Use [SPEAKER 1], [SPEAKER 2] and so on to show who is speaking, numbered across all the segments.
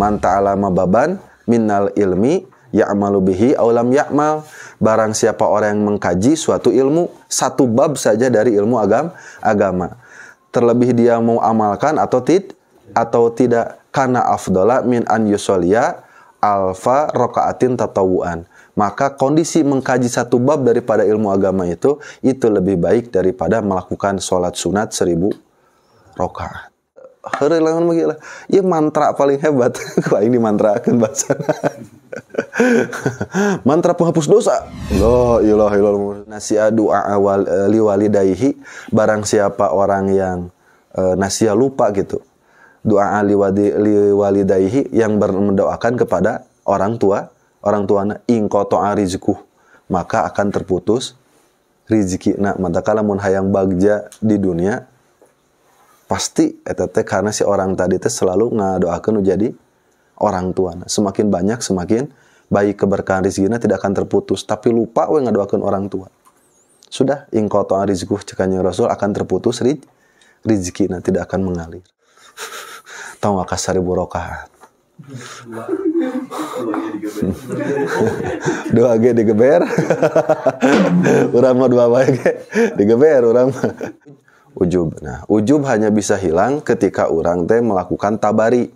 [SPEAKER 1] Man ta'alama baban minnal ilmi ya'malu bihi aw lam ya'mal. Barang siapa orang yang mengkaji suatu ilmu, satu bab saja dari ilmu agama, terlebih dia mau amalkan atau tidak, kana afdala min an yusolliya alfa rakaatin tatawuan. Maka kondisi mengkaji satu bab daripada ilmu agama itu lebih baik daripada melakukan sholat sunat 1000 rakaat. Heureuleuh mah ieu mantra paling hebat. Ku aing dimantrakeun bacana. Mantra penghapus dosa. La ilaha illallah. Nasi'a du'a awal liwalidayhi, barang siapa orang yang nasiya lupa gitu. Doa liwalidayhi, yang mendoakan kepada orang tuana ingqata'a rizquh, maka akan terputus rizikina. Mantakala mun hayang bagja di dunia pasti eta teh karena si orang tadi teh selalu ngadoakeun jadi orang tuana. Semakin banyak semakin baik keberkahan rizkina, tidak akan terputus. Tapi lupa we ngadoakeun orang tua. Sudah ingqata'a rizquh cek Kanjeng Rasul, akan terputus rizkina, tidak akan mengalir. Tahu enggak 1000 rakaat? Doa ge digeber. Urang mah doa bae ge digeber urang mah. Ujub. Nah, ujub hanya bisa hilang ketika orang teh melakukan tabari.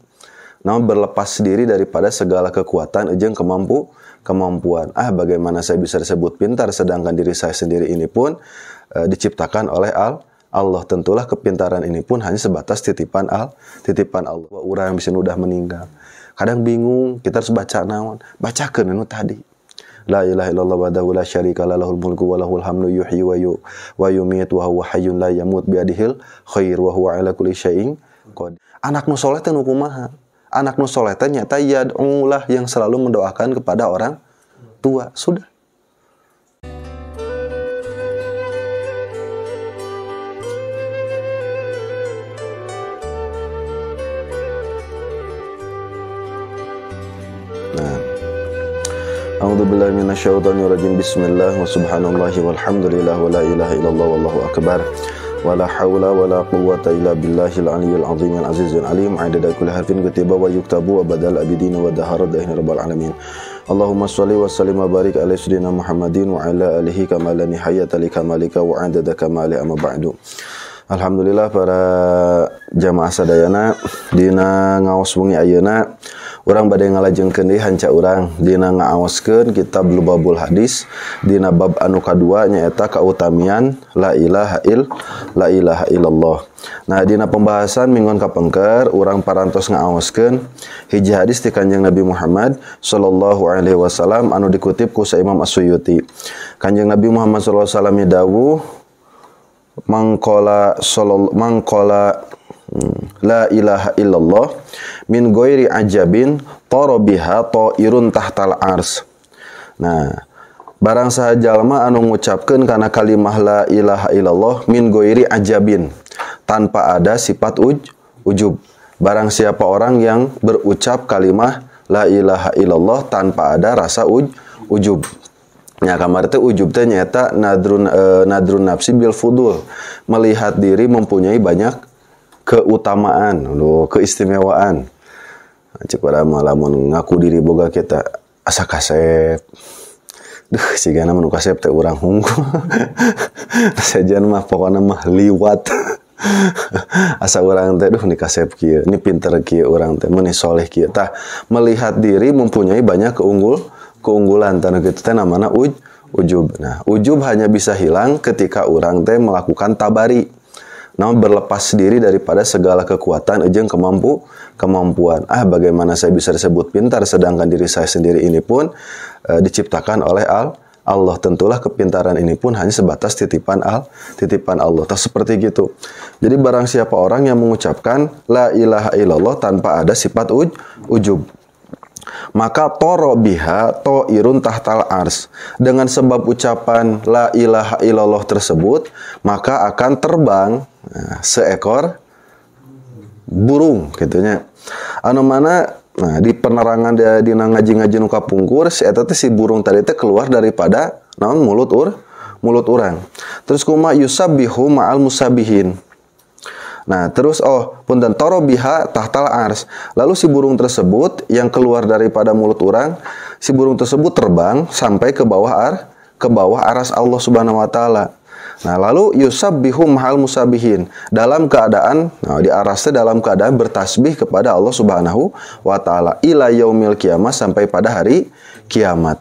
[SPEAKER 1] Namun berlepas diri daripada segala kekuatan jeung kemampuan. Bagaimana saya bisa disebut pintar sedangkan diri saya sendiri ini pun diciptakan oleh Allah. Tentulah kepintaran ini pun hanya sebatas titipan Allah. Orang yang bisa udah meninggal. Kadang bingung, kita harus baca naon? Bacakeun anu tadi. La ilaha illallah wahdahu la syarika lahu, lahul mulku wa lahul hamdu, yuhyi wa yumiitu wa huwa hayyun la yamut, biadihil khair wa huwa ala kulli syai'in qadir. Anak nu saleh teh nu kumaha? Anak nu saleh teh nyata yad'ulah, yang selalu mendoakan kepada orang tua. Sudah. A'udzubillahi minasyaitonirrajim. Bismillah wa subhanallahi walhamdulillah wa la ilaha illallah wallahu akbar. Wa la haula wa la quwwata illa billahil aliyyil azim al azizul alim. Adada kulli harfin kutiba wa yuktabu wa badal abidina wa daharat dahin rabbal alamin. Allahumma shalli wa sallim wa barik ala sayyidina Muhammadin wa ala alihi kama la nihayata li kamalika wa adada kamali amma ba'du. Alhamdulillah para jamaah sadayana dina ngaos wengi ayeuna urang bade ngalajengkeun deui hanca urang dina ngaaoskeun kitab Lubabul Hadis dina bab anu kadua nyaeta kautamian la ilaha illallah. Nah, dina pembahasan minggon kapengker urang parantos ngaaoskeun hiji hadis ti Kanjeng Nabi Muhammad sallallahu alaihi wasallam anu dikutip ku Sa Imam As-Suyuti. Kanjeng Nabi Muhammad sallallahu alaihi wasallam dawuh mangqala la ilaha illallah min ghairi ajabin tarabiha ta'irun tahtal ars. Nah, barang saha jalma anu ngucapkeun kana kalimah la ilaha illallah min ghairi ajabin, tanpa ada sifat ujub. Barang siapa orang yang berucap kalimah la ilaha illallah tanpa ada rasa ujub. Nya kamar teh ujub teh nyaeta nadrun nafsi bil fudul, melihat diri mempunyai banyak keutamaan, keistimewaan. Cek urang mah lamun ngaku diri boga kita asa kasep. Sigana mun kasep teh urang hungkul. Sajan mah pokona mah liwat. Asa urang teh ni kasep kieu, ni pinter kieu urang teh, mun soleh kieu tah melihat diri mempunyai banyak keunggulan tanu kitu teh namana ujub. Nah, ujub hanya bisa hilang ketika urang teh melakukan tabari. Namun berlepas diri daripada segala kekuatan jeung kemampuan. Bagaimana saya bisa disebut pintar sedangkan diri saya sendiri ini pun diciptakan oleh Allah. Tentulah kepintaran ini pun hanya sebatas titipan Allah. Tak seperti gitu. Jadi barang siapa orang yang mengucapkan la ilaha illallah tanpa ada sifat ujub, maka toro biha ta'irun tahtal ars. Dengan sebab ucapan la ilaha illallah tersebut, maka akan terbang seekor burung gitunya. Anu mana di penerangan di ngaji-ngaji nu kapungkur si eta teh si burung tadi teh keluar daripada naon mulut urang. Terus kuma yusabbihu ma'al musabihin. Nah, terus punten toro biha tahtal ars. Lalu si burung tersebut yang keluar daripada mulut orang, si burung tersebut terbang sampai ke bawah aras Allah Subhanahu wa taala. Nah, lalu yusabbihum hal musabihin, dalam keadaan di arasnya dalam keadaan bertasbih kepada Allah Subhanahu wa taala ila yaumil kiamah, sampai pada hari kiamat.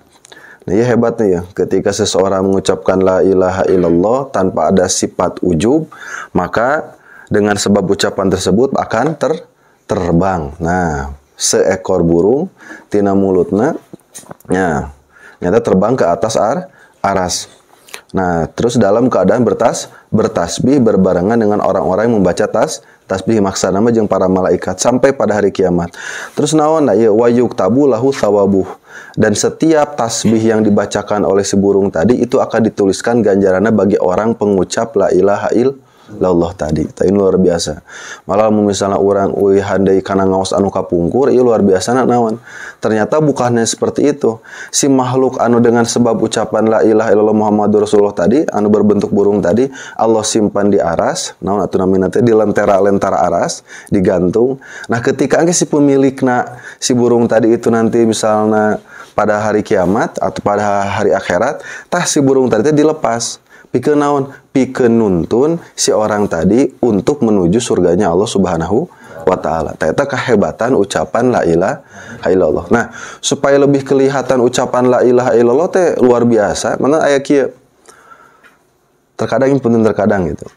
[SPEAKER 1] Nah, ya hebatnya ya, ketika seseorang mengucapkan la ilaha illallah tanpa ada sifat ujub, maka dengan sebab ucapan tersebut akan terbang. Nah, seekor burung tina mulutna, nah, nyata terbang ke atas aras. Nah, terus dalam keadaan bertasbih berbarengan dengan orang-orang yang membaca tasbih maksana jeung para malaikat sampai pada hari kiamat. Terus naon ya wa yuktabu lahu thawabuh, dan setiap tasbih yang dibacakan oleh si burung tadi itu akan dituliskan ganjarannya bagi orang pengucap la ilaha illallah tadi. Ini luar biasa. Malah misalnya orang handai kana ngaos anu kapungkur, ieu luar biasa naon. Ternyata bukannya seperti itu. Si makhluk anu dengan sebab ucapan la ilaha illallah Muhammadur Rasulullah tadi, anu berbentuk burung tadi, Allah simpan di aras, naon atuh namina teh, di lentera aras, digantung. Nah, ketika si pemilikna si burung tadi itu nanti misalnya pada hari kiamat atau pada hari akhirat, tah si burung tadi teh dilepas. Pikeun naon? Pikeun nuntun si orang tadi untuk menuju surganya Allah Subhanahu wa taala. Eta kehebatan ucapan la ilaha illallah. Nah, supaya lebih kelihatan ucapan la ilaha illallah teh luar biasa, mana aya kieu. Terkadang gitu.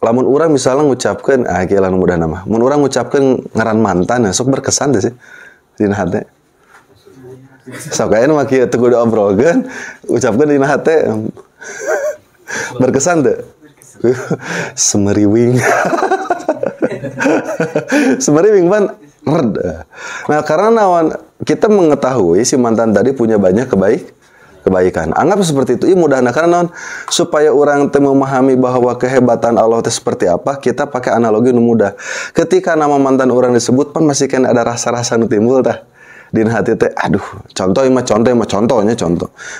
[SPEAKER 1] Lamun urang misalnya ngucapkeun kieu lamun mudah nama. Mun urang ngucapkeun ngaran mantan, sok berkesan teh sih dina hate. Sok aya nu mah kieu teu kudu obrolkeun, ucapkeun dina hate. Berkesan tuh. Semeriwing. Semeriwing pan. Nah, karena nawan kita mengetahui si mantan tadi punya banyak kebaikan. Anggap seperti itu. Mudah karena nawan supaya orang memahami bahwa kehebatan Allah itu seperti apa, kita pakai analogi nu mudah. Ketika nama mantan orang disebut pan masih kan ada rasa-rasa nu timbul tah. Di hati teh, aduh, contohnya.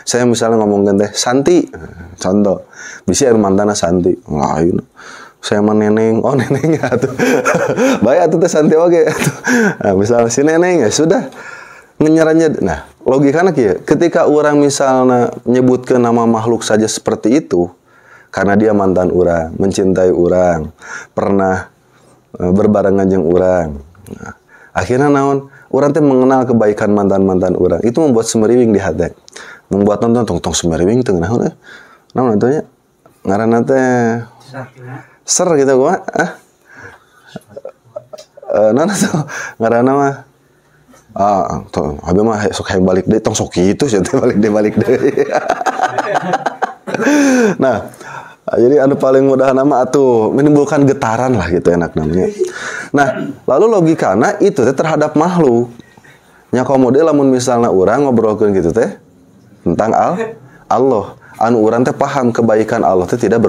[SPEAKER 1] Saya misalnya ngomongin teh Santi, contoh, bisa mantana Santi, lain, saya mah neneng, neneng atuh, baik atuh teh Santi oke, nah, misalnya si neneng ya sudah, ngenyeranya, nah logikanya kieu, ketika orang misalnya nyebutkan nama makhluk saja seperti itu, karena dia mantan orang, mencintai orang, pernah berbarengan jeung orang, nah, akhirnya naon? Orang teh mengenal kebaikan mantan-mantan orang. Itu membuat semeriwing di hati. Membuat nonton tong semeriwing teu naon naon atuh nya? Ngaranna teh ser gitu gua. Naon atuh ngaranna mah? Tong abi mah sok hayang balik deui tong sok kitu sia teh balik deui. Nah, jadi anu paling mudah nama atuh menimbulkan getaran lah gitu enak namanya. Nah, lalu logikana itu teh terhadap makhluk. Nya komo deui lamun misalna urang ngobrolkeun gitu teh tentang Allah. Anu urang teh paham kebaikan Allah teh tidak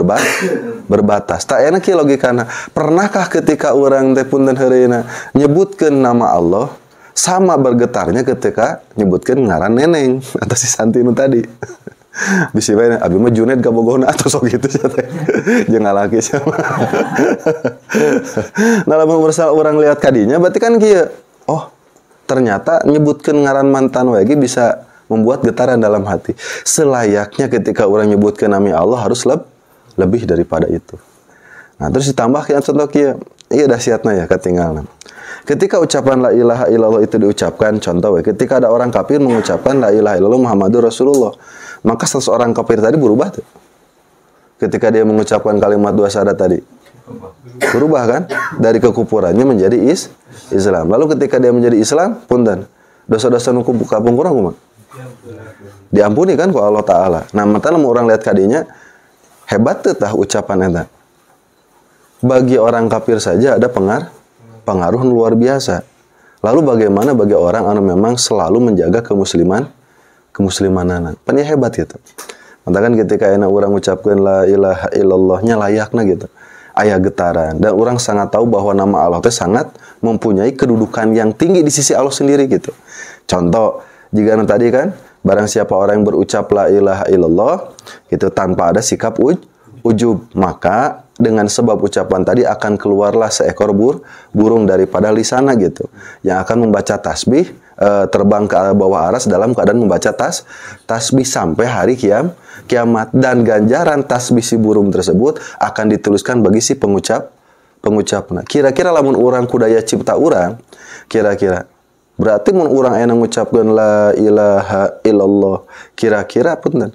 [SPEAKER 1] berbatas. Tak enak kieu logikana. Pernahkah ketika urang teh punten heureuna nyebutkeun nama Allah sama bergetarnya ketika nyebutkeun ngaran neneng atau si Santi nu tadi? Bisi bae abi mah Junaid gabogohna atuh sok gitu sia teh. Jeung ngalaki sia. Nah, lamun bersal urang lihat kadinya berarti kan kieu. Oh, ternyata nyebutkeun ngaran mantan wae bisa membuat getaran dalam hati. Selayaknya ketika orang nyebutkeun nama Allah harus lebih daripada itu. Nah, terus ditambah contoh kieu. Ieu dahsyatna ya katinggalna. Ketika ucapan la ilaha illallah itu diucapkan, contoh ketika ada orang kafir mengucapkan la ilaha illallah Muhammadur Rasulullah, maka seseorang kafir tadi berubah tuh. Ketika dia mengucapkan kalimat dua syahadat tadi, berubah kan? Dari kekufurannya menjadi Islam. Lalu ketika dia menjadi Islam, punten, dosa-dosa nu kapungkur kumaha? Diampuni kan ku Allah Ta'ala. Nah, mata lamun orang lihat kadinya, hebat tuh tah ucapan eta. Bagi orang kafir saja ada pengaruh luar biasa. Lalu bagaimana bagi orang anu memang selalu menjaga kemuslimanan. Pan hebat gitu. Mentakan ketika enak orang ucapkan la ilaha illallahnya layakna gitu. Aya getaran dan orang sangat tahu bahwa nama Allah itu sangat mempunyai kedudukan yang tinggi di sisi Allah sendiri gitu. Contoh, jika tadi kan barang siapa orang yang berucap la ilaha illallah itu tanpa ada sikap ujub, maka dengan sebab ucapan tadi akan keluarlah seekor burung daripada lisana gitu, yang akan membaca tasbih, terbang ke bawah aras dalam keadaan membaca tasbih sampai hari kiamat, dan ganjaran tasbih si burung tersebut akan dituliskan bagi si pengucap. Nah, kira-kira lamun orang kudaya cipta orang, kira-kira berarti mun orang aya ngucapkeun la ilaha illallah, kira-kira punten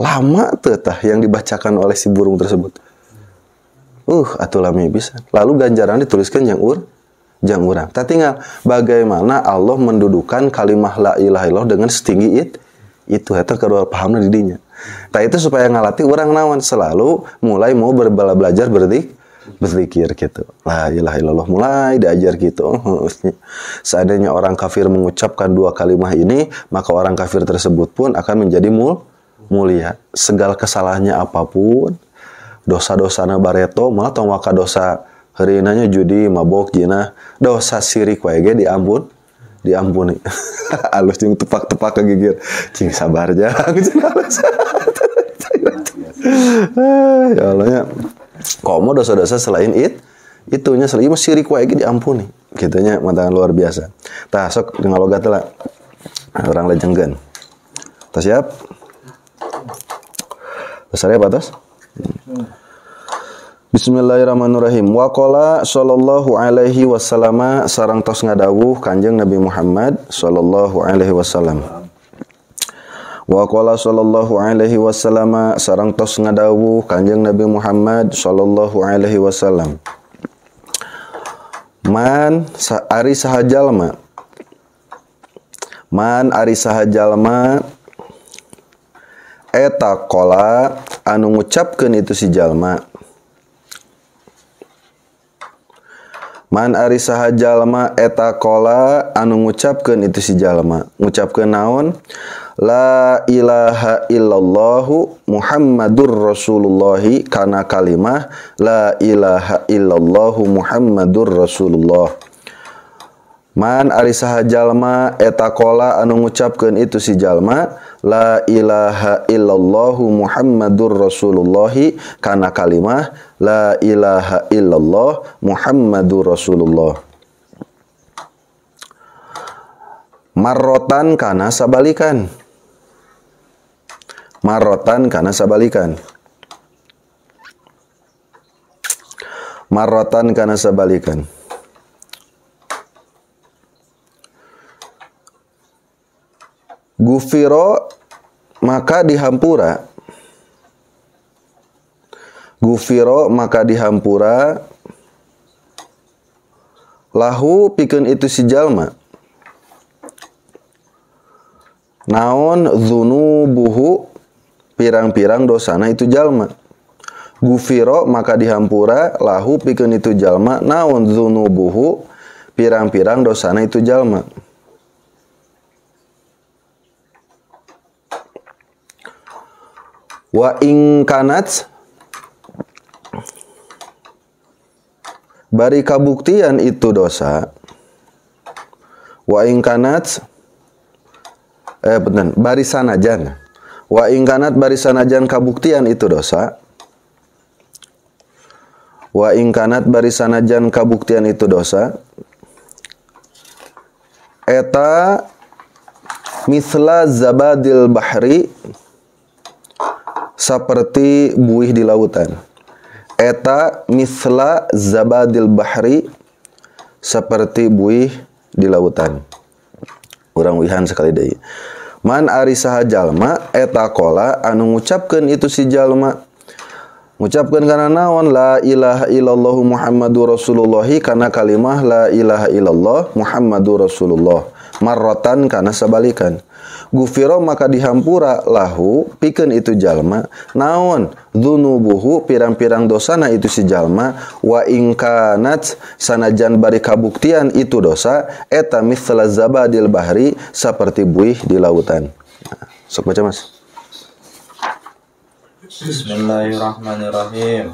[SPEAKER 1] lama teu tah yang dibacakan oleh si burung tersebut. Atuh lami bisa. Lalu ganjaran dituliskan jang urang. Tah tinggal bagaimana Allah mendudukan kalimah la ilaha illallah dengan setinggi itu eta kedua pahamna di dinya. Tah itu supaya ngalatih urang naon selalu mulai mau belajar berzikir gitu. La ilaha illallah mulai diajar gitu. Seandainya orang kafir mengucapkan dua kalimah ini, maka orang kafir tersebut pun akan menjadi mulia. Segala kesalahannya apapun, dosa-dosana bareto, malah tong waka dosa heureunanya judi, mabok, zina, dosa syirik wae ge diampuni. Alus jeung tepak-tepak ke gigir. Cing sabar jang. Ya Allah nya. Komo dosa-dosa selain itunya selain syirik wae ge diampuni. Kitunya mantangan luar biasa. Tah sok dengan logat lah. Orang lejengkeun. Tah siap? Dasarnya apa tos? Bismillahirrahmanirrahim. Wa qala sallallahu alaihi wasallam, sareng tos ngadawuh Kanjeng Nabi Muhammad sallallahu alaihi wasallam. Wa qala sallallahu alaihi wasallam, sareng tos ngadawuh Kanjeng Nabi Muhammad sallallahu alaihi wasallam. Man ari sahajalma eta qala anu ngucapkeun itu si jalma. Man ari saha jalma eta qala anu ngucapkeun itu si jalma. Ngucapkeun naon? La ilaha illallah Muhammadur Rasulullah, kana kalimah la ilaha illallah Muhammadur Rasulullah. Man ari saha jalma eta qala anu ngucapkeun itu si jalma la ilaha illallah Muhammadur Rasulullah, kana kalimah la ilaha illallah Muhammadur Rasulullah. Marrotan kana sabalikan. Marrotan kana sabalikan. Marrotan kana sabalikan. Gufiro maka dihampura. Gufiro maka dihampura. Lahu pikeun itu si jalma. Naon dzunubuhu pirang-pirang dosana itu jalma. Gufiro maka dihampura lahu pikeun itu jalma. Naon dzunubuhu pirang-pirang dosana itu jalma. Wa ing kanat bari kabuktian itu dosa. Wa ing kanat bari sanajan. Wa ing kanat bari sanajan kabuktian itu dosa. Wa ing kanat bari sanajan kabuktian itu dosa. Eta misla zabadil bahri, seperti buih di lautan. Eta misla zabadil bahri, seperti buih di lautan. Urang wihan sekali deui. Man ari saha jalma eta qala anu ngucapkeun itu si jalma. Ngucapkeun kana naon? La ilaha illallah Muhammadur Rasulullah, kana kalimah la ilaha illallah Muhammadur Rasulullah. Marrotan kana sabalikan. Gufiro maka dihampura lahu pikeun itu jalma naon dzunubuhu pirang-pirang dosana itu si jalma. Wa ingkanat sanajan bari kabuktian itu dosa eta mithla zabadil bahri, seperti buih di lautan. Nah, sok baca Mas.
[SPEAKER 2] Bismillahirrahmanirrahim.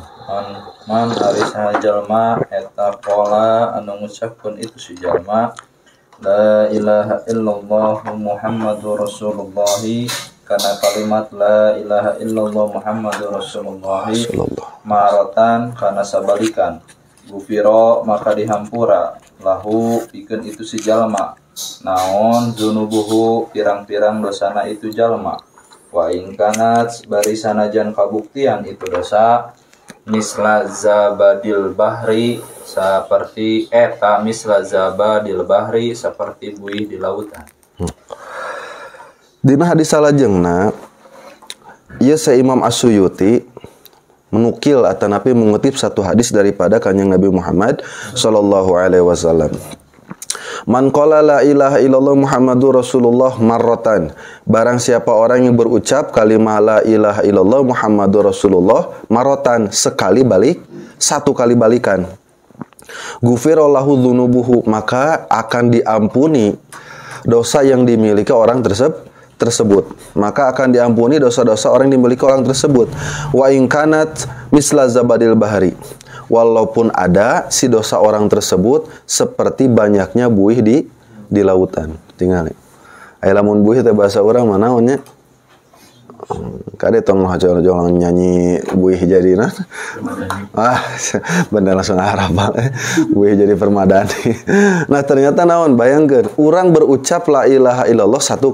[SPEAKER 2] Man ari saha jalma eta qala anu ngucapkeun itu si jalma la ilaha illallah Muhammadur Rasulullah, karena kalimat la ilaha illallah Muhammadur Rasulullah maratan karena sabalikan gufiro maka dihampura lahu pikeun itu si jalma naon zunubuhu pirang-pirang dosana itu jalma wa ingkanat bari sanajan kabuktian itu dosa misla zabadil bahri seperti misla zabadil bahri seperti buih di lautan.
[SPEAKER 1] Dina hadis salajengna ieu Imam As-Suyuti menukil atau Nabi mengutip satu hadis daripada Kanjeng Nabi Muhammad sallallahu alaihi wasallam. Man qala la ilaha illallah Muhammadur Rasulullah marratan. Barang siapa orang yang berucap kalimat la ilaha illallah Muhammadur Rasulullah marratan sekali balik, satu kali balikan. Ghufirallahu dzunubuhu maka akan diampuni dosa yang dimiliki orang tersebut. Maka akan diampuni dosa-dosa orang yang dimiliki orang tersebut. Wa in kanat misla zabadil bahari. Walaupun ada si dosa orang tersebut seperti banyaknya buih di lautan. Tinggal. Aya lamun buih teh bahasa urang mana naonnya? Kade tong jolong nyanyi buih jadina. Bener langsung hafal. Buih jadi permadani. Nah, ternyata naon bayangkeun, urang berucap la ilaha illallah satu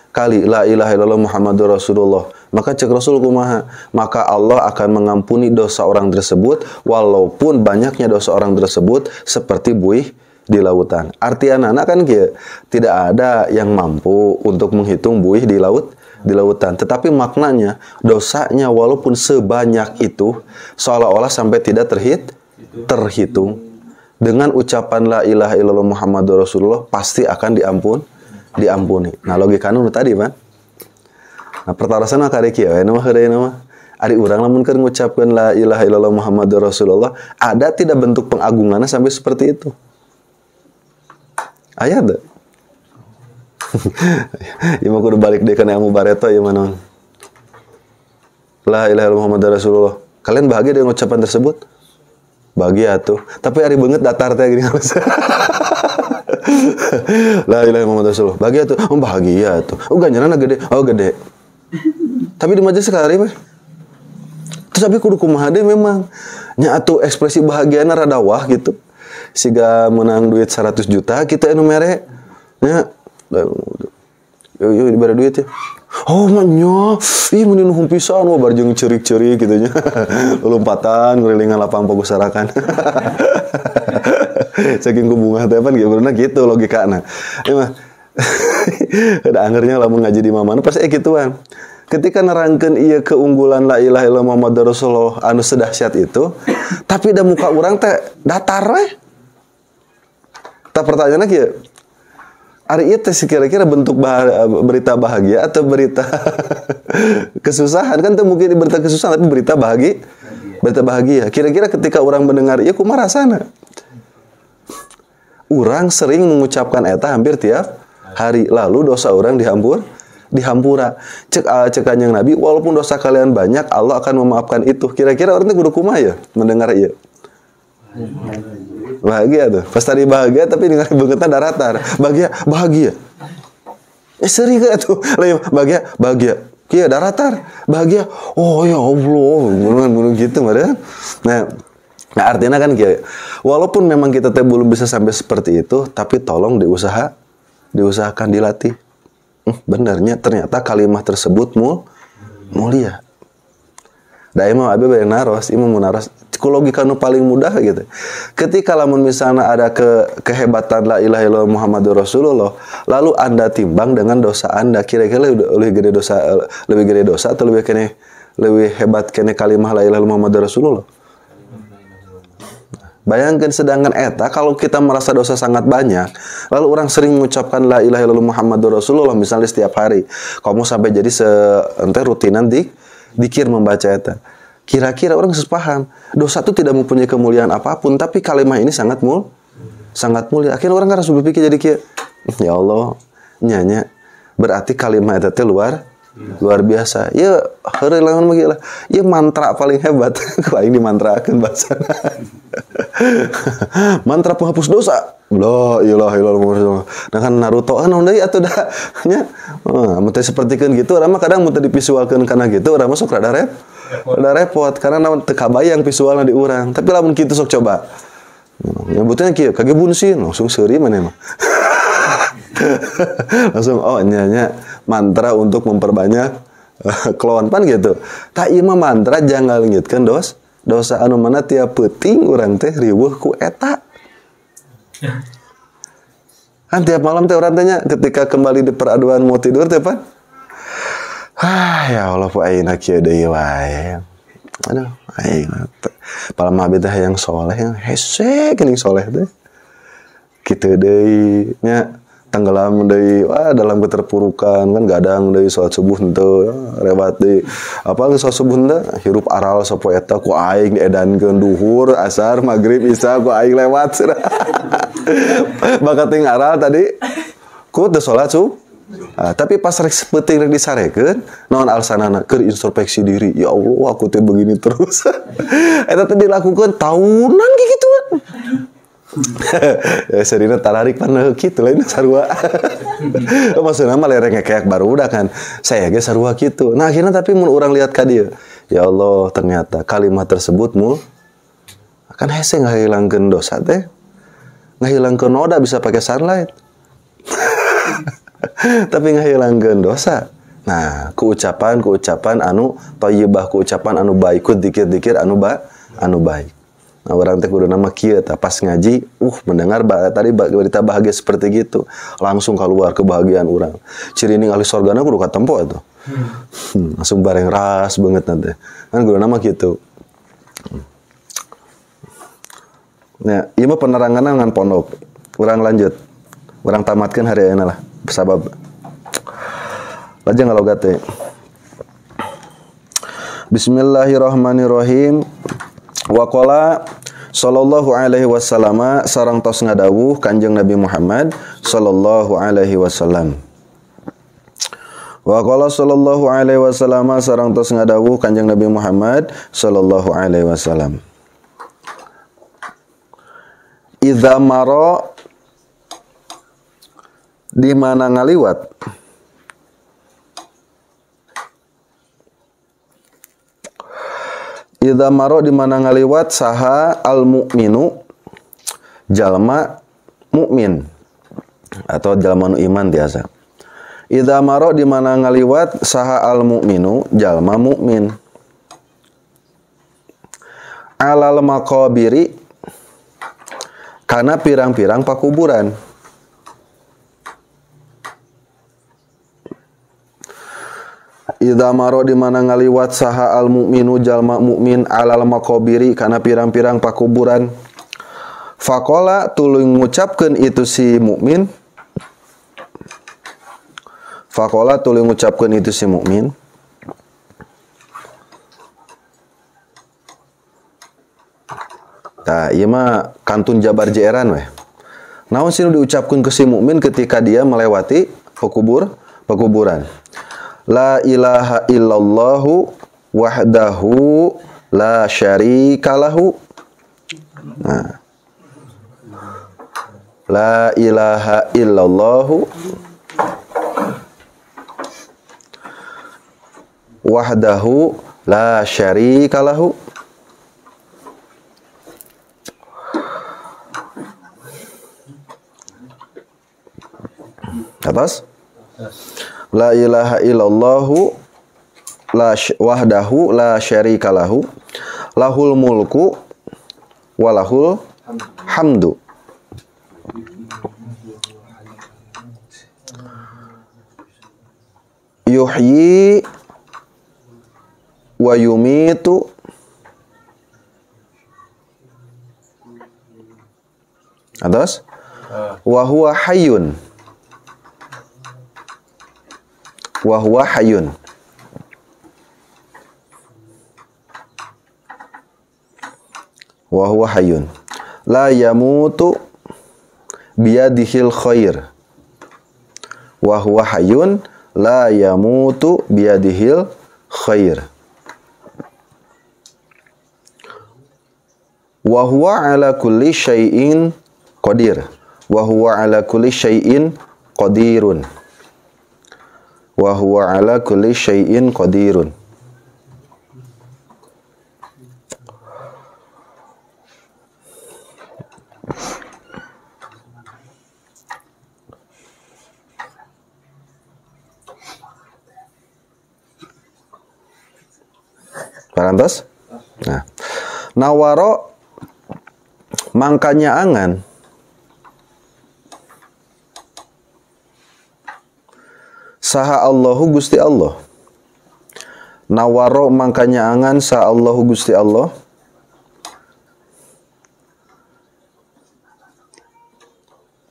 [SPEAKER 1] kali la ilaha illallah Muhammadur Rasulullah. Maka cek Rasul kumaha? Maka Allah akan mengampuni dosa orang tersebut walaupun banyaknya dosa orang tersebut seperti buih di lautan. Artiana kan kieu, tidak ada yang mampu untuk menghitung buih di lautan. Tetapi maknanya dosanya walaupun sebanyak itu seolah-olah sampai tidak terhitung. Dengan ucapan la ilaha illallah Muhammadur Rasulullah pasti akan diampuni. Nah, logika nu tadi, Pak. Nah, pertarasan kari kieu aya mah heureuna mah. Ari urang lamun keur ngucapkeun la ilaha illallah Muhammadur Rasulullah, ada tidak bentuk pengagunganna sampai seperti itu? Aya teu? Ya mah kudu balik deui kana ilmu bareto ieu mah naon. La ilaha illallah Muhammadur Rasulullah. Kalian bahagia dengan ucapan tersebut? Bahagia tuh. Tapi ari beungeut datar teh gini harus. La ilaha illallah Muhammadur Rasulullah. Bahagia tuh. Oh, bahagia tuh. Oh, ganjaranna gede. Oh, gede. Tapi di majelis sekali mah. Terus abi kudu kumaha deui memang. Nya atuh ekspresi bahagiana rada wah gitu. Siga menang duit 100 juta kita anu mere. Nya yo dibere duit ya. Oh manyo, ih mun nuhun pisan wah barjeng cerik-cerik kitu nya. Lompatan ngelilingan lapang pagusarakan. Saking kubungah teh pan gitu logikana. Ieu mah ada angernya lamun ngaji di mamana pasti gituan. Ketika nerangkeun ieu keunggulan la ilaha illallah Muhammadur Rasulullah anu sedahsyat itu, tapi da muka urang teh datar we. Tah pertanyaanna kieu. Ari ieu teh kira-kira bentuk berita bahagia atau berita kesusahan? Kan teh mungkin berita kesusahan tapi berita bahagia. Berita bahagia. Kira-kira ketika orang mendengar ieu kumaha rasana? Urang sering mengucapkan eta hampir tiap hari. Lalu dosa orang dihampura. Cek Kanjeng Nabi, walaupun dosa kalian banyak, Allah akan memaafkan itu. Kira-kira orang teh kudu kumaha ya mendengar ieu? Bahagia tuh. Pas tadi bahagia tapi dengan beungeutna daratar. Bahagia. Seri ke tuh. Lain bahagia. Kieu daratar. Bahagia. Oh ya Allah, mun gitu mah. Nah artinya kan kieu. Walaupun memang kita teh belum bisa sampai seperti itu, tapi tolong diusahakan dilatih. Benarnya ternyata kalimat tersebut mulia. Da imam abi bade naros, imam munaros logika nu paling mudah gitu. Ketika lamun misalnya ada kehebatan la ilaha illallah Muhammadur Rasulullah, lalu Anda timbang dengan dosa Anda, kira-kira lebih gede dosa atau lebih hebat kene kalimah la ilaha illallah Muhammadur Rasulullah. Bayangkan sedangkan eta kalau kita merasa dosa sangat banyak, lalu orang sering mengucapkan la ilaha illallah Muhammadur Rasulullah misalnya setiap hari, kamu sampai jadi ente rutinan dikir membaca eta. Kira-kira orang sepaham, dosa itu tidak mempunyai kemuliaan apapun, tapi kalimat ini sangat mulia. Akhirnya orang harus berpikir jadi kayak, ya Allah, nyanya. Berarti kalimat itu luar biasa. Ya, hari langan begitu lah. Ya mantra paling hebat. Paling dimantrakan bahasa. Mantra penghapus dosa. La ilaha illallah. Nah kan Naruto naon deui atuh da nya. Mun teh sapertikeun gitu urang mah kadang mun teh divisualkeun kana gitu urang mah sok rada repot karena naon teu kabayang visualna di urang. Tapi lamun kitu sok coba. Nyebutnya kieu kage bunsin langsung seuri maneh mah. Langsung oh nya mantra untuk memperbanyak klon pan gitu. Ta ieu mah mantra jangan leungitkeun dosa anu mana tiap peuting urang teh riweuh ku eta. Kan tiap malam teh orang tanya ketika kembali di peraduan mau tidur teh pan. Ya Allah pu ayeuna kieu deui wae. Aduh, ayeuna palama beda yang soleh yang hese geuning soleh teh. Kitu deui nya tenggelam deui dalam keterpurukan kan gadang deui salat subuh henteu rewat deui. Apa geus salat subuh henteu hirup aral sapoe eta ku aing diedankeun duhur, asar, magrib, isya ku aing lewat. Bakat ting aral tadi ku teu salat tapi pas rek peuting rek disarekeun naon alasanana keur introspeksi diri. Ya Allah aku teh begini terus. Eta teh dilakukeun tahunan gituan. Ya serina talarik pan kitu lain sarua. Maksudna mah lereng ngekek barudak kan. Saya ge sarua kitu. Nah akhirnya tapi mun urang lihat ka dieu, ya Allah ternyata kalimat tersebut akan hese ngahilangkeun dosa teh. Ngahilangkeun noda bisa pakai sunlight. Tapi ngahilangkeun dosa. Nah, keucapan anu thayyibah, keucapan anu baik, dikir-dikir anu baik. Nah, orang teh kudu nama kieu tah pas ngaji, mendengar tadi berita bahagia seperti gitu, langsung keluar kebahagiaan orang. Ciri ningali sorgana kudu katempo atuh. Langsung bareng ras banget nanti. Kan kudu nama gitu. Nah, ieu mah peneranganna ngan pondok. Urang lanjut. Urang tamatkeun hari ayeuna lah. Sabab lajeng ngalogat teh. Bismillahirrahmanirrahim. Wa qala sallallahu alaihi wasallam sareng tos ngadawuh Kanjeng Nabi Muhammad sallallahu alaihi wasallam. Wa qala sallallahu alaihi wasallam sareng tos ngadawuh Kanjeng Nabi Muhammad sallallahu alaihi wasallam. Idza mara di mana ngaliwat Idza maro di mana ngaliwat saha al mukminu jalma mukmin atau jalma nu iman biasa. Idza maro di mana ngaliwat saha al mukminu jalma mukmin alal maqabiri kana pirang-pirang pakuburan. Idza maro di mana ngaliwat saha al mukminu jalma mukmin alal maqabiri kana pirang-pirang pakuburan. Faqala tuluy ngucapkeun itu si mukmin. Faqala tuluy ngucapkeun itu si mukmin. Tah ieu mah kantun jabar jeeran we. Naon sih diucapkeun ke si mukmin ketika dia melewati pekuburan. La ilaha illallahu wahdahu la syarika lahu. Nah. La ilaha illallahu wahdahu la syarika lahu. Atas? La ilaha illallahu wahdahu la syarika lahu lahul mulku walahul hamdu. Yuhyi wa yumitu atas wa huwa hayyun wa huwa hayyun. Wa huwa hayyun la yamutu biyadihil khair. Wa huwa hayyun la yamutu biyadihil Wa huwa ala kulli syai'in qadir. Wa huwa ala kulli syai'in qadirun. Wa huwa ala kulli syai'in qadirun. Parantos? Nah, nawaro mangkanya angan saha Allahu Gusti Allah. Nawaro mangkanya angan saha Allahu Gusti Allah.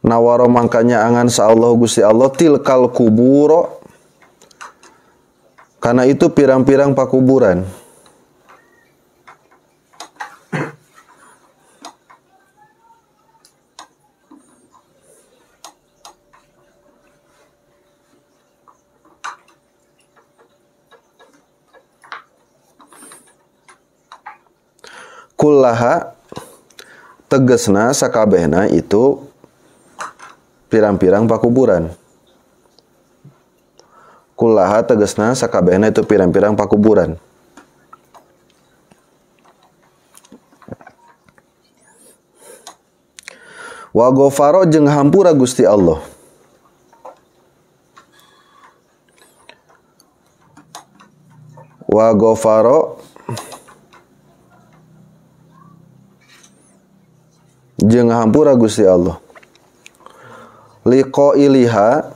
[SPEAKER 1] Nawaro mangkanya angan saha Allahu Gusti Allah tilkal kuburo, karena itu pirang-pirang pakuburan. Kullaha tegesna sakabehna itu pirang-pirang pakuburan. Kullaha tegesna sakabehna itu pirang-pirang pakuburan. Wa ghafara jeung hampura Gusti Allah. Wa ghafara jeung hampura Gusti Allah. Liqailiha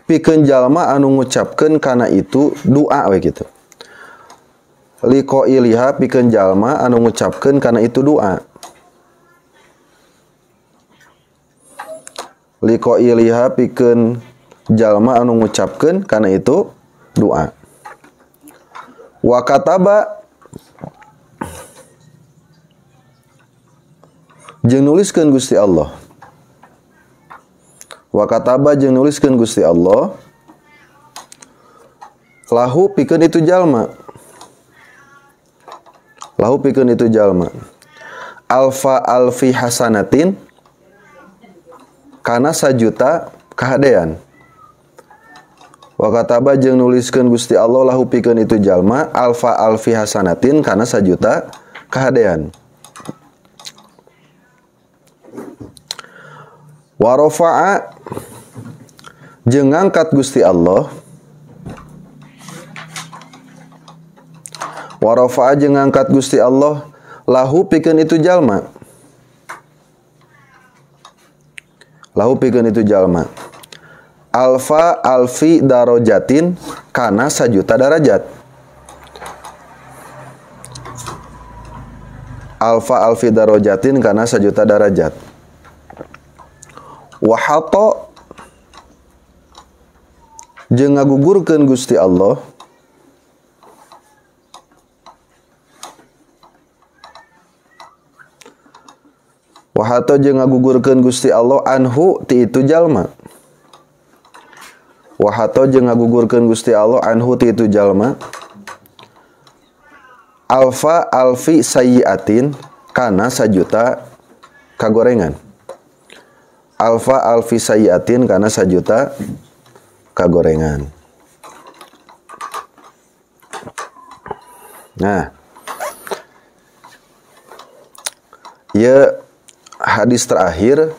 [SPEAKER 1] pikeun jalma anu ngucapkeun kana itu doa we kitu. Liqailiha pikeun jalma anu ngucapkeun kana itu doa. Liqailiha pikeun jalma anu ngucapkeun kana itu doa. Wa kataba jeung nuliskeun Gusti Allah. Wa kataba jeung nuliskeun Gusti Allah lahu pikeun itu jalma. Lahu pikeun itu jalma. Alfa alfi hasanatin kana 1 juta kahadean. Wa kataba jeung nuliskeun Gusti Allah lahu pikeun itu jalma alfa alfi hasanatin kana 1 juta kahadean. Wa rafa'a jeung ngangkat Gusti Allah. Wa rafa'a jeung ngangkat Gusti Allah lahu pikeun itu jalma. Lahu pikeun itu jalma. Alfa alfi darajatin kana 1 juta darajat. Alfa alfi darajatin kana 1 juta darajat. Wahato jeung ngagugurkeun Gusti Allah Wahato jeung ngagugurkeun Gusti Allah anhu ti itu jalma. Wahato jeung ngagugurkeun Gusti Allah anhu ti itu jalma alfa alfi sayyiatin kana 1 juta kagorengan. Alfa alfi sayyatin kana 1 juta kagorengan. Nah, ya hadis terakhir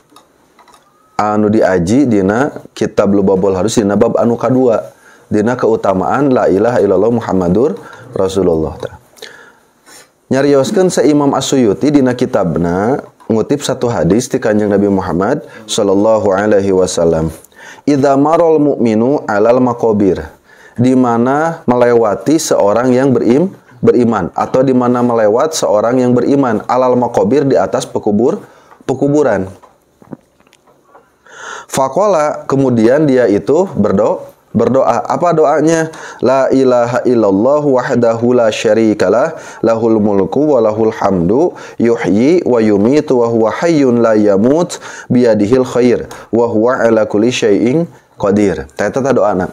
[SPEAKER 1] anu diaji dina kitab Lubabul Hadis dina bab anu kadua dina keutamaan la ilaha illallah Muhammadur Rasulullah. Nyarioskeun sa Imam As-Suyuti dina kitabna ngutip satu hadis ti Kanjeng Nabi Muhammad sallallahu alaihi wasallam. Idza maral mu'minu alal maqabir, di mana melewati seorang yang beriman atau di mana melewat seorang yang beriman alal maqabir di atas pekuburan. Faqala kemudian dia itu berdoa. Apa doanya? La ilaha illallah wahdahu la syarikalah lahul mulku wa lahul hamdu yuhyi wa yumitu wa huwa hayyun la yamut biyadihil khair wa huwa ala kulli syai'in qadir. Eta doana.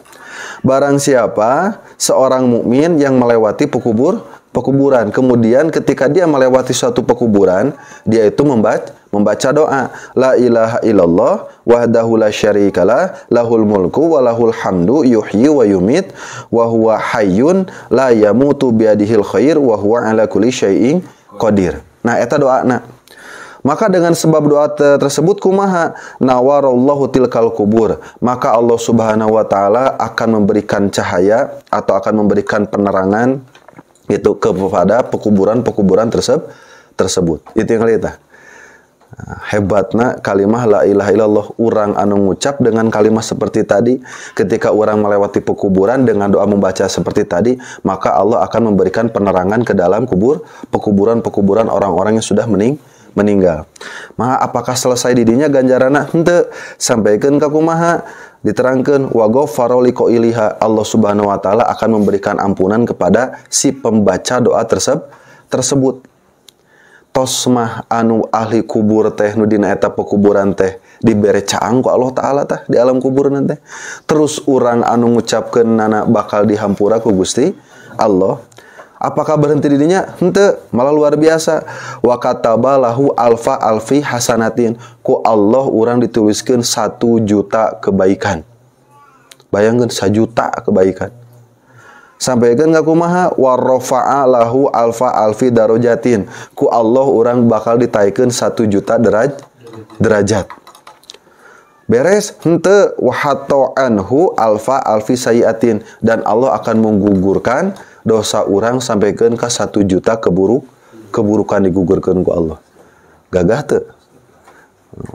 [SPEAKER 1] Barang siapa seorang mukmin yang melewati pekuburan, kemudian ketika dia melewati suatu pekuburan, dia itu membaca doa, la ilaha illallah wahdahu la syarikalah lahul mulku wa lahul hamdu yuhyi wa yumit wa huwa hayyun la yamutu biadihil khair wa huwa ala kulli syai'in qadir. Nah, eta doana. Maka dengan sebab doa tersebut kumaha nawarallahu tilkal kubur, maka Allah Subhanahu wa taala akan memberikan cahaya atau akan memberikan penerangan itu kepada pekuburan-pekuburan tersebut. Itu yang kita. Hebatna kalimah la ilaha illallah, urang anu ngucap dengan kalimat seperti tadi, ketika orang melewati pekuburan dengan doa membaca seperti tadi, maka Allah akan memberikan penerangan ke dalam pekuburan-pekuburan orang-orang yang sudah meninggal. Maka apakah selesai didinya ganjarana? Henteu, sampaikan ka kumaha, diterangkan wa ghafara liqailiha, Allah Subhanahu wa taala akan memberikan ampunan kepada si pembaca doa tersebut. Tos mah anu ahli kubur teh nu dina eta pekuburan teh dibere caang ku Allah taala tah di alam kubur teh. Terus urang anu ngucapkeun nana bakal dihampura ku Gusti Allah. Apakah berhenti di dinya? Henteu, malah luar biasa. Wa katabalahu alfa alfi hasanatin, ku Allah urang dituliskeun 1 juta kebaikan. Bayangkeun 1 juta kebaikan. Sampaikan ka kumaha wa rafa'a lahu alfa alfi darajatin, ku Allah urang bakal ditaikeun 1 juta derajat. Beres? Henteu, wa hatta anhu alfa alfi sayiatin, dan Allah akan menggugurkan dosa urang sampaikan ke 1 juta keburukan digugurkan ku Allah. Gagah teu?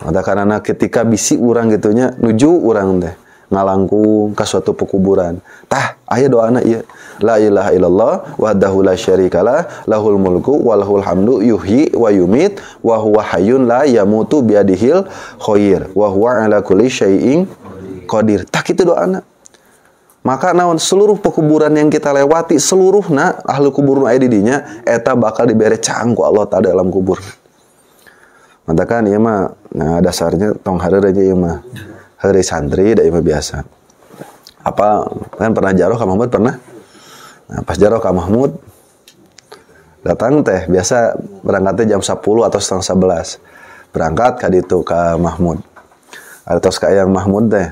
[SPEAKER 1] Ada karena ketika bisi urang gitunya nuju urang teh ngalangkung ka suatu pekuburan. Tah, aya doana ieu. La ilaha illallah wahdahu la syarikalah lahul mulku wa lahul hamdu yuhyi wa yumit wa huwa hayyun la yamutu biadihil khair wa huwa ala kulli syai'in qadir. Tah kitu doana. Maka naon seluruh pekuburan yang kita lewati, seluruhna ahli kubur nu aya di dinya eta bakal dibere caang ku Allah taala dalam kubur. Matakan ieu mah nah dasarnya tong hareureun aja ieu mah. Hari santri da ieu mah biasa. Apa kan pernah jaroh ka Mahmud pernah? Nah, pas jaroh ka Mahmud datang teh biasa berangkatnya jam 10 atau setengah 11. Berangkat ka ditu ka Mahmud. Atos ka yang Mahmud teh.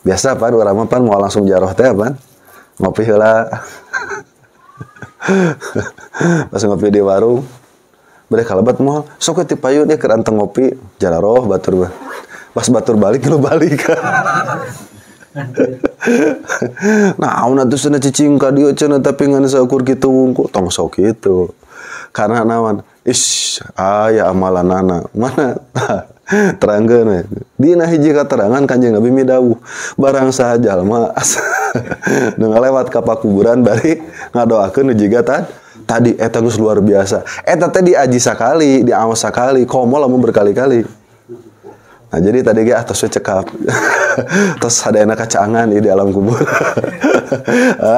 [SPEAKER 1] Biasa pan urang mah pan mau langsung jaroh teh pan. Ngopi heula. Pas ngopi di warung, bade kalabat moal, sok teh payun dia keur anteng ngopi, jaroh batur mah. Pas batur balik lu balik. Naon atuh cenah cicing ka dieu cenah tapi ngan saukur kitu wungkul tong sok kitu. Karena naon? Ish, aya amalanana. Mana? Terangkeun we. Dina hiji katerangan Kanjeng Nabi midawuh, barang saha jalma nu ngalewat ka pakuburan bari ngadoakeun nu jiga tadi eta geus luar biasa. Eta teh diaji sakali, diaos sakali, komo lamun berkali-kali. Nah, jadi tadi ge atos cekap. Terus sadayana kacaangan di alam kubur.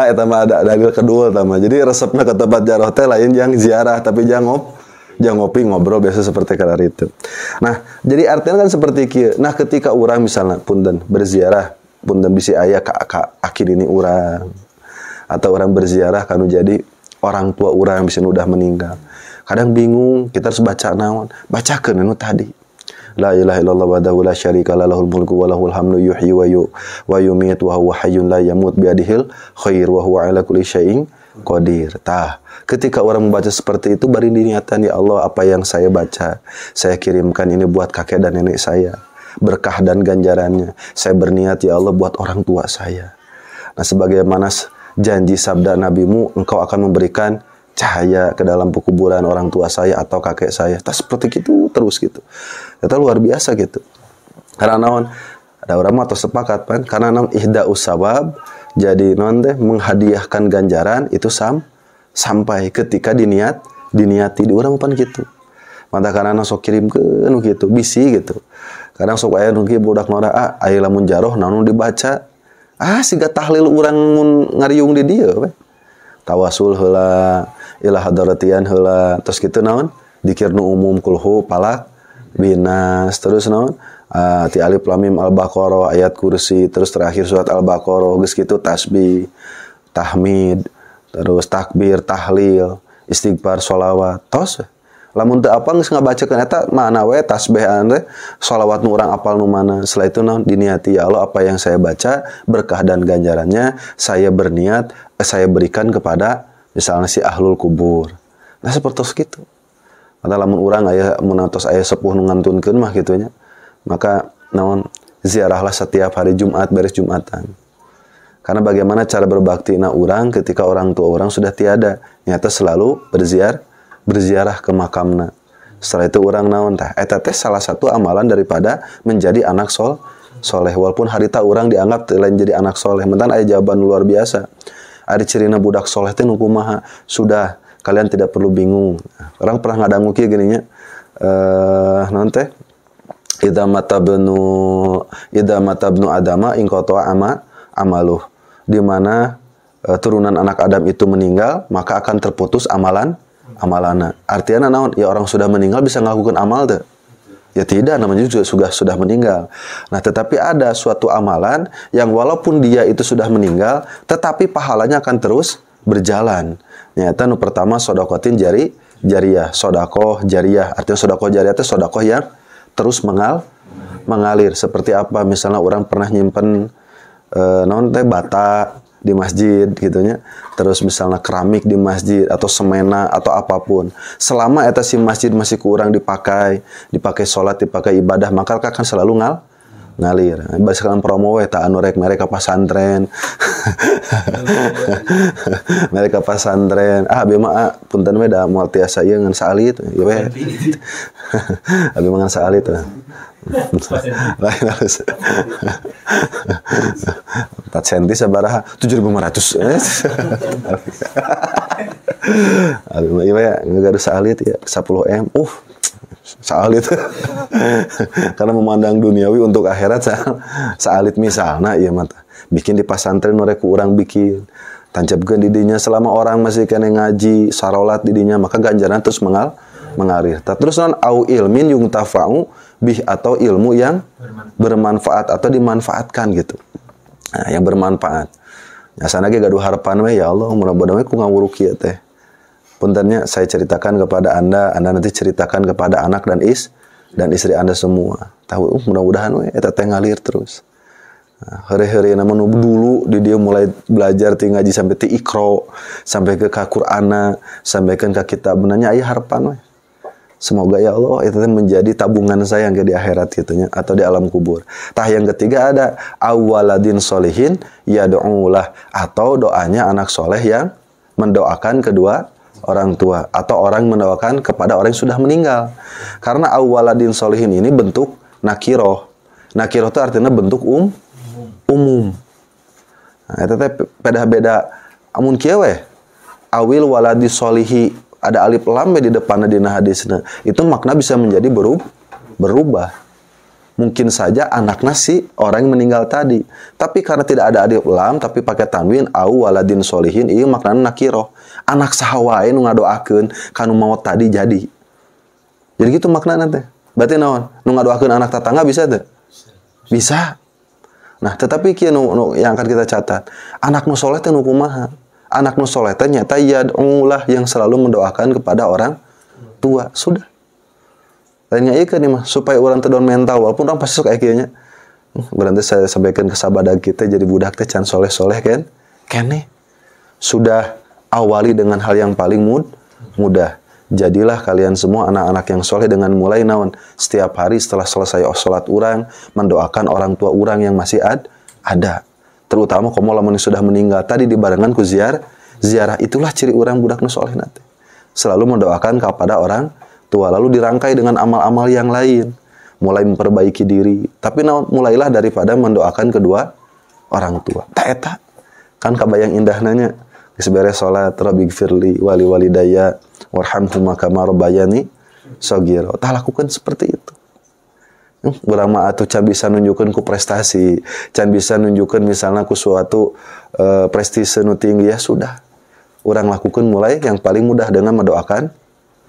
[SPEAKER 1] Eta mah ada dalil kedua tah mah. Jadi resepna ke tempat jaroh teh lain yang ziarah tapi jangan ngopi ngobrol biasa seperti kala itu. Nah, jadi artinya kan seperti kieu. Nah, ketika urang misalnya punten berziarah, punten bisi aya ka akid ini urang atau orang berziarah kanu jadi orang tua urang bisa udah meninggal. Kadang bingung, kita harus baca naon? Bacakeun anu tadi. La ilaha illallah wahdahu la syarikalah lahul mulku wa lahul hamdu yuhyi wa yumit wa huwa hayyun la yamut biadihil khair wa huwa ala kulli syai'in qadir. Tah, ketika orang membaca seperti itu bari diniatan, ya Allah, apa yang saya baca saya kirimkan ini buat kakek dan nenek saya, berkah dan ganjarannya. Saya berniat ya Allah buat orang tua saya. Nah, sebagaimana janji sabda nabimu, engkau akan memberikan cahaya ke dalam pekuburan orang tua saya atau kakek saya. Tak seperti itu terus gitu. Itu luar biasa gitu. Karena naon? Ada orang atau sepakat kan? Karena naon ihda'us sabab, jadi naon teh menghadiahkan ganjaran itu sampai ketika diniati di urang pan gitu. Mata karena sok kirimkeun gitu, bisi gitu. Kadang sok aya nu kieu budak nora aya lamun jaroh naon dibaca. Siga tahlil urang mun ngariung di dieu we. Tawasul heula, ila hadaratian heula, terus kitu naon? Dzikir nu umum kulhu palak binas, terus naon ti alif lam mim al-baqarah ayat kursi, terus terakhir surat al-baqarah geus kitu tasbih, tahmid, terus takbir, tahlil, istighfar, sholawat, tos. Lamun teu apal geus ngabacakeun eta mana we tasbihan teh, sholawat nu urang apal nu mana. Setelah itu naon diniati, ya Allah apa yang saya baca berkah dan ganjarannya saya berniat saya berikan kepada misalnya si ahlul kubur. Nah seperti itu. Kata lamun urang aya mun tos aya sepuh nu ngantunkeun mah kitu nya. Maka naon ziarahlah setiap hari Jumat beres Jumatan. Karena bagaimana cara berbakti na urang ketika orang tua orang sudah tiada, nyata selalu berziarah ke makamna. Setelah itu orang naon tah eta teh salah satu amalan daripada menjadi anak soleh. Walaupun harita orang dianggap lain jadi anak soleh, mentan aya jawaban luar biasa. Ada cirina budak soleh teh nu kumaha? Sudah, kalian tidak perlu bingung. Orang pernah ngadangu kieu gini nya. Naon teh? Idza matabnu adama in qata'a amaluh. Di mana turunan anak Adam itu meninggal, maka akan terputus amalana. Artinya naon? Ya orang sudah meninggal bisa melakukan amal teh? Ya tidak, namanya juga sudah meninggal. Nah, tetapi ada suatu amalan yang walaupun dia itu sudah meninggal, tetapi pahalanya akan terus berjalan. Nyata nu pertama sodakotin jariyah, sodakoh jariyah. Artinya sodakoh jariyah itu sodakoh yang terus mengalir. Seperti apa? Misalnya orang pernah nyimpen naon teh bata di masjid gitunya, terus misalnya keramik di masjid atau semena atau apapun, selama eta si masjid masih kurang dipakai sholat, dipakai ibadah, maka akan selalu ngalir. Basikan promo we ta anu rek mereka pasantren. Mereka pasantren. Abi mah punten we da moal tiasa ieu ngan saalit ieu we. Abi mah ngan saalit. Lain harus 4 senti sabaraha 7.500. Abi mah ieu we ngagaduh saalit ya 10 M. Saalit. Karena memandang duniawi untuk akhirat saalit misalna ieu mah bikin di pasantren mereka urang bikin tancapkeun di dinya selama orang masih kena ngaji sarolat di dinya, maka ganjaran terus mengalir. Terus non au ilmin yungtafa'u bih, atau ilmu yang bermanfaat atau dimanfaatkan gitu. Nah, yang bermanfaat. Nyasana ge gaduh harapan we ya Allah mudah-mudahan ku ngawuru kieu teh. Puntennya saya ceritakan kepada Anda nanti ceritakan kepada anak dan istri Anda semua. Tahu mudah-mudahan we eta teh ngalir terus. Nah, hari-hari namun dulu di dia mulai belajar ti ngaji sampai ti Iqra, sampai ke Qur'ana, sampaikan ke kitab benarnya aya harapan we. Semoga ya Allah itu menjadi tabungan saya yang di akhirat gitunya atau di alam kubur. Tah yang ketiga ada awaladin solihin yad'ulah, atau doanya anak soleh yang mendoakan kedua orang tua atau orang mendoakan kepada orang yang sudah meninggal. Karena awaladin solihin ini bentuk nakiroh. Nakiroh itu artinya bentuk umum. Nah, itu teh beda-beda. Amun kieu we awil waladi solihi ada alif lam di depannya dina hadisna, itu makna bisa menjadi berubah. Mungkin saja anaknya si orang yang meninggal tadi, tapi karena tidak ada alif lam tapi pakai tanwin au waladin solihin, ieu maknana nakiroh. Anak saha wae nu ngadoakeun kanu maot tadi jadi. Jadi gitu maknana teh. Berarti naon? Nu ngadoakeun anak tetangga bisa teh? Bisa. Nah, tetapi kieu nu yang akan kita catat, anak nu soleh teh nu kumaha? Anak nu soleh teh nyata yad'ulah, yang selalu mendoakan kepada orang tua. Sudah. Lainnya ieu kan mah supaya orang teu down mental, walaupun orang pasti sok aya kieu nya. Berarti saya sampaikan ke sahabat kita jadi budak teh can soleh-soleh kan? Keneh. Sudah awali dengan hal yang paling mudah. Jadilah kalian semua anak-anak yang soleh dengan mulai naon? Setiap hari setelah selesai salat urang mendoakan orang tua urang yang masih ada. Terutama komo lamun sudah meninggal tadi dibarengan ku ziarah, itulah ciri orang budak nu soleh nanti. Selalu mendoakan kepada orang tua, lalu dirangkai dengan amal-amal yang lain, mulai memperbaiki diri. Tapi mulailah daripada mendoakan kedua orang tua. Tak eta kan kabayang indah nanya geus beres salat rabbighfirli wali walidayya warhamhuma kama rabbayani shaghira. Tah lakukan seperti itu. Urang mah atuh can bisa nunjukkeun ku prestasi, can bisa nunjukkeun misalnya ku suatu prestise nu tinggi, ya sudah. Urang lakukeun mulai yang paling mudah dengan mendoakan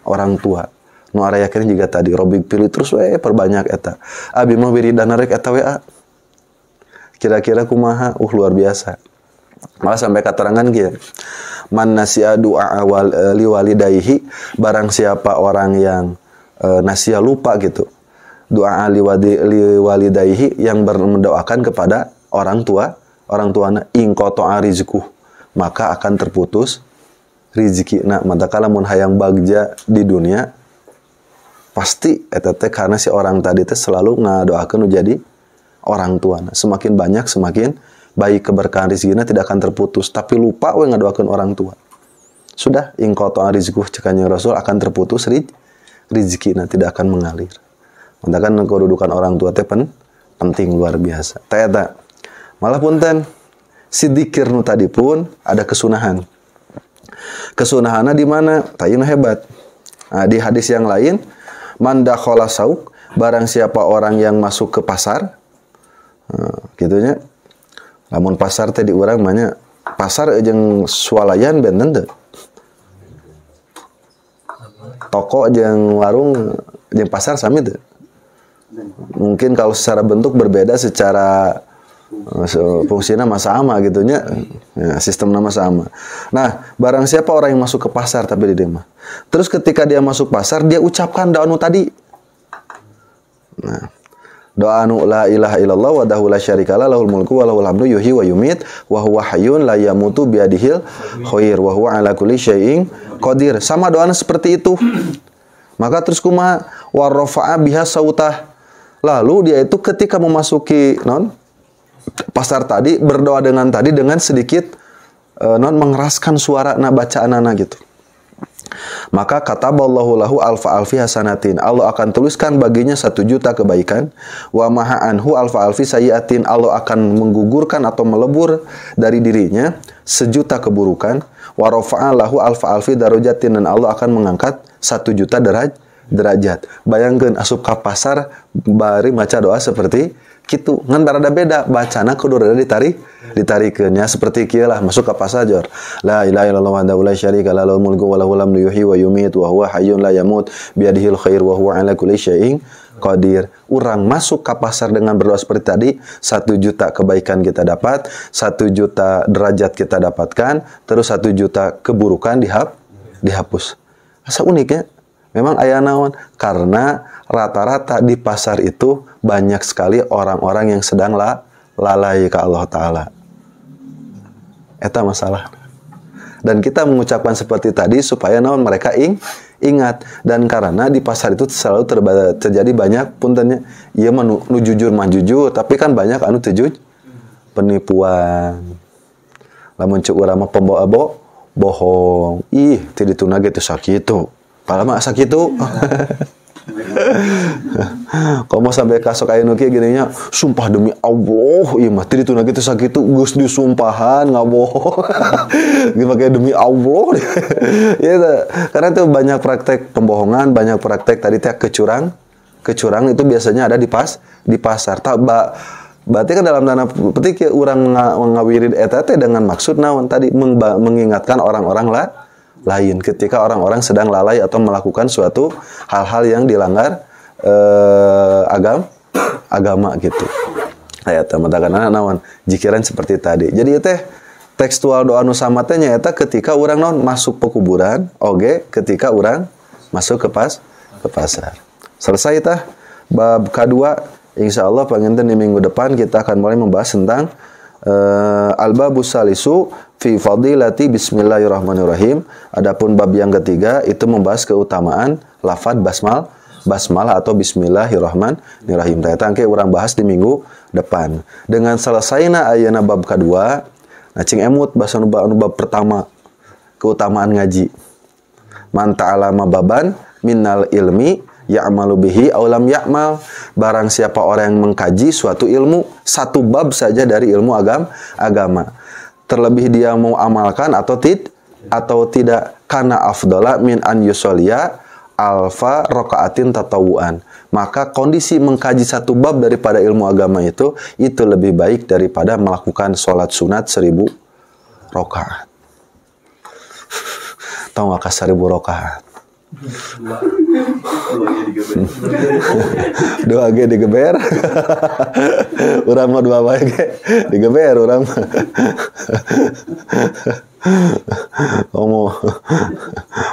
[SPEAKER 1] orang tua. Nu arayakeun juga tadi Robik pilih terus perbanyak eta. Abi mah wiridan rek eta WA. Kira-kira kumaha? Luar biasa. Malah sampai katerangan kieu. Man nasiya du'a liwalidayhi, barang siapa orang yang nasiya lupa gitu. Doa liwalidayhi yang mendoakan kepada orang tuana ingqata'a rizquh, maka akan terputus rezeki. Nah, mantakala mun hayang bagja di dunia pasti eta teh karena si orang tadi teh selalu ngadoakeun jadi orang tuana. Semakin banyak semakin baik keberkahan rezekinya tidak akan terputus, tapi lupa we ngadoakeun orang tua. Sudah ingqata'a rizquh cekanya Rasul akan terputus rezekinya, tidak akan mengalir. Mantakan kedudukan orang tua teh penting luar biasa. Teh eta. Malah punten si dzikir nu tadi pun ada kesunahan. Kesunahanna di mana? Tayuna hebat. Nah, di hadis yang lain, man dakhala sauk, barang siapa orang yang masuk ke pasar, gitunya. Lamun pasar teh di urang mah nya pasar jeung swalayan benten teu. Toko jeung warung jeung pasar sami teu. Mungkin kalau secara bentuk berbeda, secara fungsinya sama gitunya, ya, sistem nama sama. Nah, barang siapa orang yang masuk ke pasar tapi di dia mah, terus ketika dia masuk pasar dia ucapkan doa anu tadi. Nah, doa anu la ilaha illallah wahdahu la syarikalah lahul mulku wa lahul hamdu yuhyi wa yumit wa huwa hayyun la yamutu biadihil khair wa huwa ala kulli syai'in qadir. Sama doanya seperti itu. Maka terus kumaha wa rafa'a biha sautah. Lalu dia itu ketika memasuki pasar tadi berdoa dengan sedikit mengeraskan suara bacaanana gitu. Maka kataballahu lahu alfi hasanatin. Allah akan tuliskan baginya 1.000.000 kebaikan. Wa maha anhu alfi sayyiatin. Allah akan menggugurkan atau melebur dari dirinya 1.000.000 keburukan. Wa rafa'a lahu alfi darajatin, dan Allah akan mengangkat 1.000.000 derajat. Bayangkeun asup ka pasar bari maca doa seperti kitu, ngan barada beda bacana kudu rada ditarikeun nya seperti kieu lah masuk ka pasar jor. La ilaha illallah wahdahu la syarika lahu mulku wa lahul hamdu yuhyi wa yumiit wa huwa hayyun la yamut biyadihil khair wa huwa ala kulli syai'in qadir. Urang masuk ka pasar dengan berdoa seperti tadi, 1.000.000 kebaikan kita dapat, 1.000.000 derajat kita dapatkan, terus 1.000.000 keburukan dihapus. Asa unik ya. Memang aya naon? Karena rata-rata di pasar itu banyak sekali orang-orang yang sedang lalai ke Allah Ta'ala. Eta masalah. Dan kita mengucapkan seperti tadi supaya naon mereka ingat. Dan karena di pasar itu selalu terjadi banyak puntennya. Iya mah nu jujur mah jujur, tapi kan banyak anu teu jujur. Penipuan. Lamun ceu urang mah pembawa bohong. Ih, ti dituna ge teu sakitu. Padahal mah sakitu. Komo sampai kasok aya nu kieu gini nya, sumpah demi Allah ieu mah teu dituna kitu sakitu geus disumpahan ngabohong. Gimana demi Allah. Ya, karena itu banyak praktek pembohongan, banyak praktek tadi teh kecurang itu biasanya ada di pasar. Berarti kan dalam tanda petik ya urang ngawirid eta teh dengan maksud naon tadi mengingatkan orang-orang lain ketika orang-orang sedang lalai atau melakukan suatu hal-hal yang dilanggar agama gitu. Aya teh matakan naon jikiran seperti tadi. Jadi teh tekstual doa nu sama teh nyaeta ketika urang naon masuk pekuburan, oge ketika urang masuk ke pasar. Selesai tah bab kedua. Insyaallah panginten di minggu depan kita akan mulai membahas tentang al-babus salisu fi fadilati bismillahirrahmanirrahim. Adapun bab yang ketiga itu membahas keutamaan lafaz basmalah atau bismillahirrahmanirrahim. Eta engke urang bahas di minggu depan. Dengan selesaina ayeuna bab kedua, nah cing emut bahasa bab pertama keutamaan ngaji. Man ta'alama baban minnal ilmi ya'malu bihi aw lam ya'mal. Barang siapa orang yang mengkaji suatu ilmu, satu bab saja dari ilmu agama, terlebih dia mau amalkan atau tidak, kana afdala min an yusolliya alfa rakaatin tatawuan. Maka kondisi mengkaji satu bab daripada ilmu agama itu lebih baik daripada melakukan sholat sunat 1000 rakaat. Tahu nggak 1000 rakaat? Dua ge digeber. Urang mah dua bae ge digeber urang mah.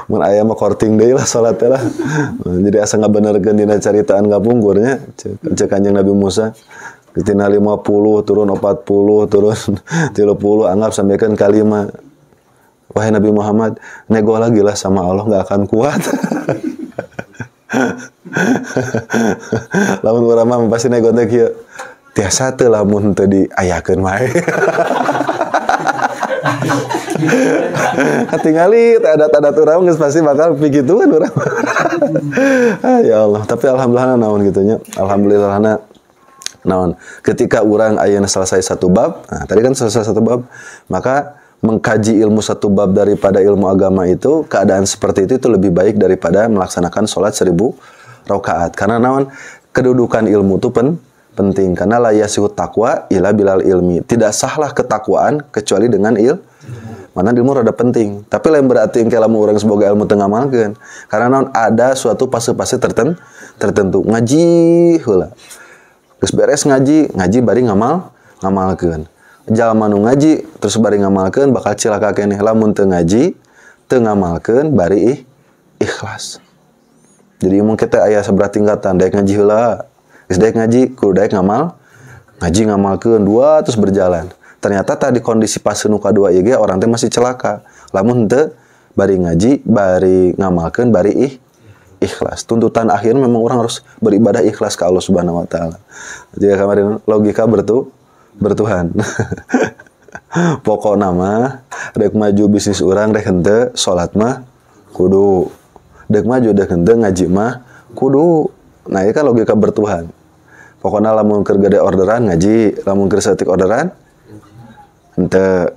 [SPEAKER 1] Mun aya mah korting deui lah salat teh lah. Jadi asa ngabenerkeun dina caritaan kapungkurnya cek Kanjeng Nabi Musa. Tina 50 turun 40 turun 30 anggap sampaikan kalimat. Wahai Nabi Muhammad, nego lagi lah sama Allah nggak akan kuat. Lamun urang mah pasti nego teh kieu. Tiasa teu lamun teu diayakeun wae. Hatingali adat-adat urang geus pasti bakal pigituan urang. Ya Allah, tapi alhamdulillah naon kitu nya. Alhamdulillahna naon ketika urang ayeuna selesai satu bab. Nah, tadi kan selesai satu bab, maka mengkaji ilmu satu bab daripada ilmu agama itu, keadaan seperti itu lebih baik daripada melaksanakan sholat 1000 rakaat. Karena naon? Kedudukan ilmu itu penting. Karena la yasihu taqwa ila bilal ilmi. Tidak sahlah ketakwaan kecuali dengan mana ilmu rada penting. Tapi lain berarti engke lamun urang semoga ilmu teu ngamalkeun. Karena naon? Ada suatu fase-fase tertentu. Ngaji heula. Geus beres ngaji bari ngamalkeun. Jalma nu ngaji terus bari ngamalkeun bakal cilaka keneh lamun teu ngaji teu ngamalkeun bari ikhlas. Jadi mun kita aya sabaraha tingkatan daek ngaji heula geus daek ngaji kudu daek ngamalkeun dua terus berjalan. Ternyata tadi kondisi fase nu kadua ieu ge orang teh masih celaka. Lamun teu bari ngaji bari ngamalkeun bari ikhlas. Tuntutan akhir memang orang harus beribadah ikhlas ke Allah Subhanahu wa taala. Jadi kemarin logika bertuhan. Pokokna mah rek maju bisnis urang rek henteu salat mah kudu. Rek maju rek henteu ngaji mah kudu. Nah, ieu kan logika bertuhan. Pokokna lamun keur gede orderan ngaji, lamun keur saeutik orderan henteu.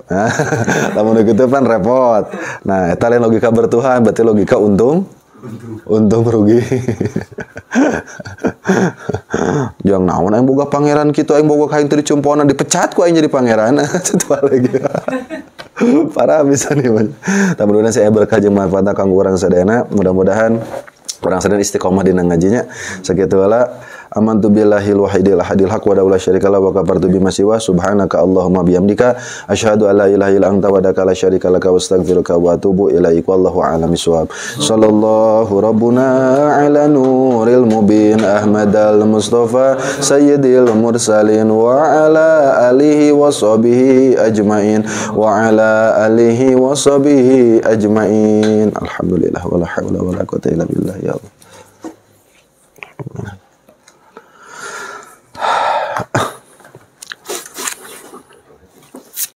[SPEAKER 1] Lamun kitu pan repot. Nah, eta lain logika bertuhan, berarti logika untung rugi. Jangan naon aing boga pangeran kitu aing boga kain teu dicumpona dipecat ku aing jadi pangeran. Cetua lagi. Parah bisa nih. Mudah-mudahan saya berkah jeung manfaatna kanggo urang sadayana. Mudah-mudahan urang sadayana istiqomah dina ngajinya. Sakitu heula. Amantu billahil wahidil ahadil haq wa la syarika lahu wa kafartu bima siwa subhanaka allahumma bihamdika asyhadu an la ilaha illa anta wahdaka la syarika laka wa astaghfiruka wa atubu ilaik wallahu a'lam bissawab. Sallallahu rabbuna ala nuril mubin ahmadal mustafa sayyidil mursalin wa ala alihi wa sahbihi ajmain wa ala alihi wa sahbihi ajmain. Alhamdulillah wala haula wala quwwata illa billah ya Allah.